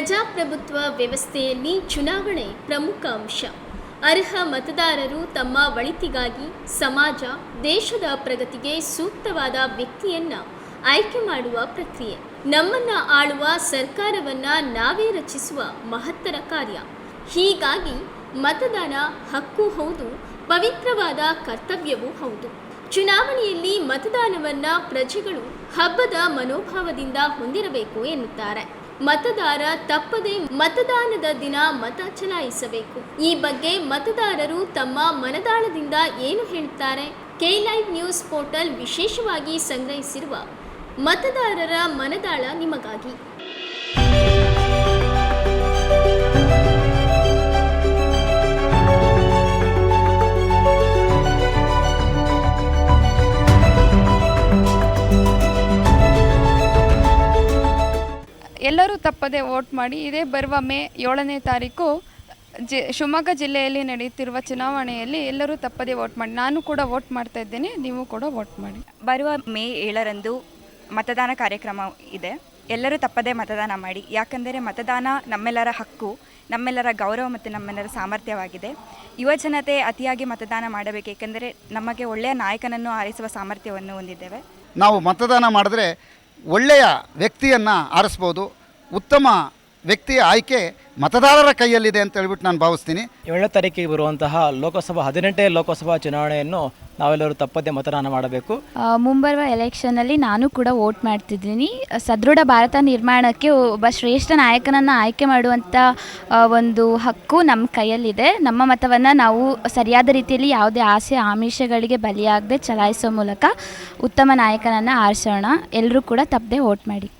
ಪ್ರಜಾಪ್ರಭುತ್ವ ವ್ಯವಸ್ಥೆಯಲ್ಲಿ ಚುನಾವಣೆ ಪ್ರಮುಖ ಅಂಶ. ಅರ್ಹ ಮತದಾರರು ತಮ್ಮ ಒಳಿತಿಗಾಗಿ ಸಮಾಜ, ದೇಶದ ಪ್ರಗತಿಗೆ ಸೂಕ್ತವಾದ ವ್ಯಕ್ತಿಯನ್ನ ಆಯ್ಕೆ ಮಾಡುವ ಪ್ರಕ್ರಿಯೆ. ನಮ್ಮನ್ನ ಆಳುವ ಸರ್ಕಾರವನ್ನ ನಾವೇ ರಚಿಸುವ ಮಹತ್ತರ ಕಾರ್ಯ. ಹೀಗಾಗಿ ಮತದಾನ ಹಕ್ಕು ಹೌದು, ಪವಿತ್ರವಾದ ಕರ್ತವ್ಯವೂ ಹೌದು. ಚುನಾವಣೆಯಲ್ಲಿ ಮತದಾನವನ್ನ ಪ್ರಜೆಗಳು ಹಬ್ಬದ ಮನೋಭಾವದಿಂದ ಹೊಂದಿರಬೇಕು ಎನ್ನುತ್ತಾರೆ. ಮತದಾರ ತಪ್ಪದೆ ಮತದಾನದ ದಿನ ಮತ ಚಲಾಯಿಸಬೇಕು. ಈ ಬಗ್ಗೆ ಮತದಾರರು ತಮ್ಮ ಮನದಾಳದಿಂದ ಏನು ಹೇಳುತ್ತಾರೆ? ಕೆ-ಲೈವ್ ನ್ಯೂಸ್ ಪೋರ್ಟಲ್ ವಿಶೇಷವಾಗಿ ಸಂಗ್ರಹಿಸಿರುವ ಮತದಾರರ ಮನದಾಳ ನಿಮಗಾಗಿ. ಎಲ್ಲರೂ ತಪ್ಪದೆ ವೋಟ್ ಮಾಡಿ. ಇದೇ ಬರುವ ಮೇ 7ನೇ ತಾರೀಕು ಶಿವಮೊಗ್ಗ ಜಿಲ್ಲೆಯಲ್ಲಿ ನಡೆಯುತ್ತಿರುವ ಚುನಾವಣೆಯಲ್ಲಿ ಎಲ್ಲರೂ ತಪ್ಪದೆ ವೋಟ್ ಮಾಡಿ. ನಾನು ಕೂಡ ವೋಟ್ ಮಾಡ್ತಾ ಇದ್ದೇನೆ, ನೀವು ಕೂಡ ವೋಟ್ ಮಾಡಿ. ಬರುವ ಮೇ 7ರಂದು ಮತದಾನ ಕಾರ್ಯಕ್ರಮ ಇದೆ. ಎಲ್ಲರೂ ತಪ್ಪದೆ ಮತದಾನ ಮಾಡಿ. ಯಾಕಂದರೆ ಮತದಾನ ನಮ್ಮೆಲ್ಲರ ಹಕ್ಕು, ನಮ್ಮೆಲ್ಲರ ಗೌರವ ಮತ್ತು ನಮ್ಮೆಲ್ಲರ ಸಾಮರ್ಥ್ಯವಾಗಿದೆ. ಯುವಜನತೆ ಅತಿಯಾಗಿ ಮತದಾನ ಮಾಡಬೇಕು, ಏಕೆಂದರೆ ನಮಗೆ ಒಳ್ಳೆಯ ನಾಯಕನನ್ನು ಆರಿಸುವ ಸಾಮರ್ಥ್ಯವನ್ನು ಹೊಂದಿದ್ದೇವೆ. ನಾವು ಮತದಾನ ಮಾಡಿದ್ರೆ ಒಳ್ಳೆಯ ವ್ಯಕ್ತಿಯನ್ನು ಆರಿಸ್ಬೋದು. ಉತ್ತಮ ವ್ಯಕ್ತಿಯ ಆಯ್ಕೆ ಮತದಾರರ ಕೈಯಲ್ಲಿದೆ ಅಂತ ಹೇಳ್ಬಿಟ್ಟು ನಾನು ಭಾವಿಸ್ತೀನಿ. 7ನೇ ತಾರೀಕಿಗೆ ಬರುವಂತಹ 18ನೇ ಲೋಕಸಭಾ ಚುನಾವಣೆಯನ್ನು ನಾವೆಲ್ಲರೂ ತಪ್ಪದೆ ಮತದಾನ ಮಾಡಬೇಕು. ಮುಂಬರುವ ಎಲೆಕ್ಷನಲ್ಲಿ ನಾನು ಕೂಡ ವೋಟ್ ಮಾಡ್ತಿದ್ದೀನಿ. ಸದೃಢ ಭಾರತ ನಿರ್ಮಾಣಕ್ಕೆ ಒಬ್ಬ ಶ್ರೇಷ್ಠ ನಾಯಕನನ್ನು ಆಯ್ಕೆ ಮಾಡುವಂಥ ಒಂದು ಹಕ್ಕು ನಮ್ಮ ಕೈಯಲ್ಲಿದೆ. ನಮ್ಮ ಮತವನ್ನು ನಾವು ಸರಿಯಾದ ರೀತಿಯಲ್ಲಿ ಯಾವುದೇ ಆಸೆ ಆಮಿಷಗಳಿಗೆ ಬಲಿಯಾಗದೆ ಚಲಾಯಿಸೋ ಮೂಲಕ ಉತ್ತಮ ನಾಯಕನನ್ನು ಆರಿಸೋಣ. ಎಲ್ಲರೂ ಕೂಡ ತಪ್ಪದೆ ವೋಟ್ ಮಾಡಿ.